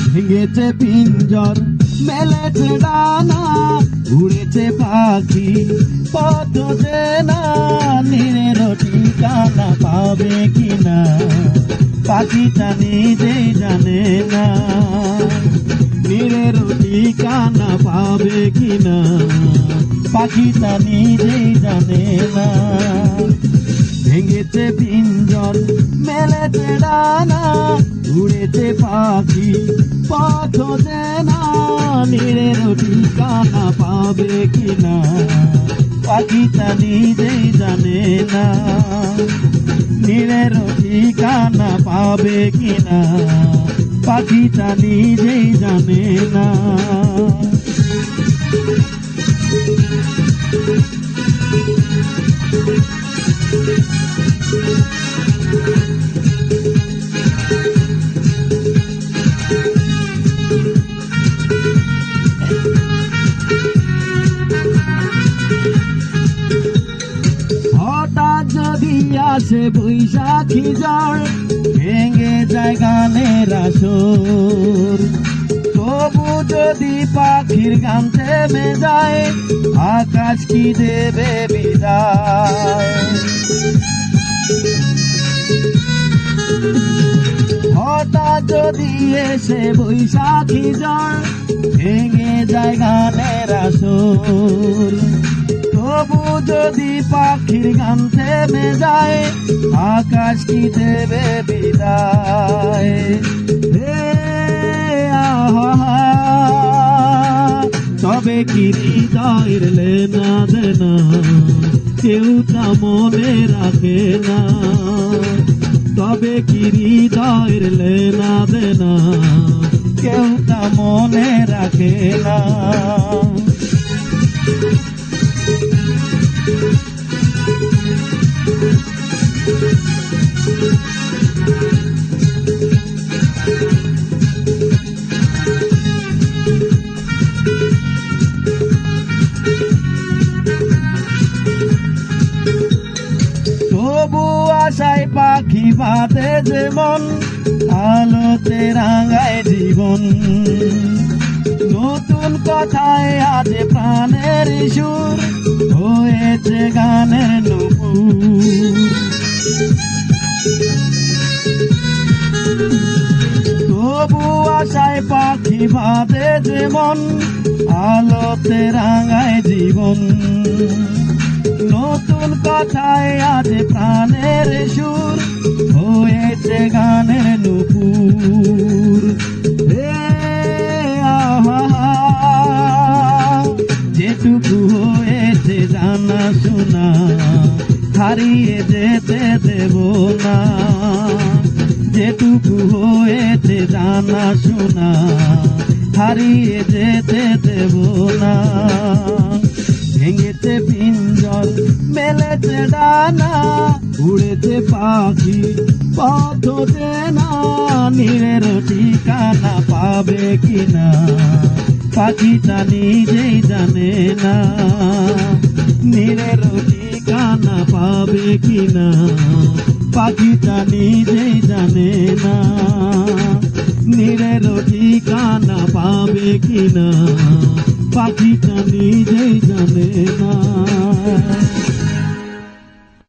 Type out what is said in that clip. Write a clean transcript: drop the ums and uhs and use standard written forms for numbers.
ভেঙেছে পিঞ্জর মেলেছে ডানা উড়েছে পাখি পথ চেনা নীড়ের ঠিকানা পাবে কিনা পাখিটা নিজেই জানে না নীড়ের ঠিকানা পাবে কিনা পাখিটা নিজেই জানে না ভেঙেছে পিঞ্জর মেলেছে ডানা উড়েছে পাখি পথ চেনা নীড়ের ঠিকানা পাবে কিনা পাখিটা নিজেই জানে না নীড়ের ঠিকানা পাবে কিনা পাখিটা নিজেই জানে না হঠাৎ যদি আসে বৈশাখী ঝড় ভেঙে যায় গানের আসর তবু যদি পাখির গান থেমে যায় আকাশ কি দেবে বিদায় হঠাৎ যদি এসে বৈশাখী ঝড় ভেঙে যায় গানের আসর তবু যদি পাখির গান থেমে যায় আকাশ কি দেবে বিদায় তবে কি হৃদয়ের লেনা দেনা কেউ তা মনে রাখে না তবে কি হৃদয়ের লেনা দেনা কেউ তা মনে রাখে না তবু আশায় পাখি বাঁধে যেমন আলোতে রাঙায় জীবন নতুন কথায় আজ প্রাণের সুর হয়েছে গানের নুপুর তবু আশায় পাখি বাঁধে যেমন আলোতে রাঙায় জীবন নতুন কথায় আজ প্রাণের সুর হয়েছে গানের নুপুর যেটুকু হয়েছে জানা শোনা হারিয়ে যেতে দেব না যেটুকু হয়েছে জানা শোনা হারিয়ে যেতে দেব না ভেঙেছে পিঞ্জর মেলেছে ডানা উড়েছে পাখি পথ চেনা নীড়ের ঠিকানা পাবে কিনা পাখিটা নিজেই জানে না নীড়ের ঠিকানা পাবে কিনা পাখিটা নিজেই জানে না নীড়ের ঠিকানা পাবে কিনা পাখিটা নিজেই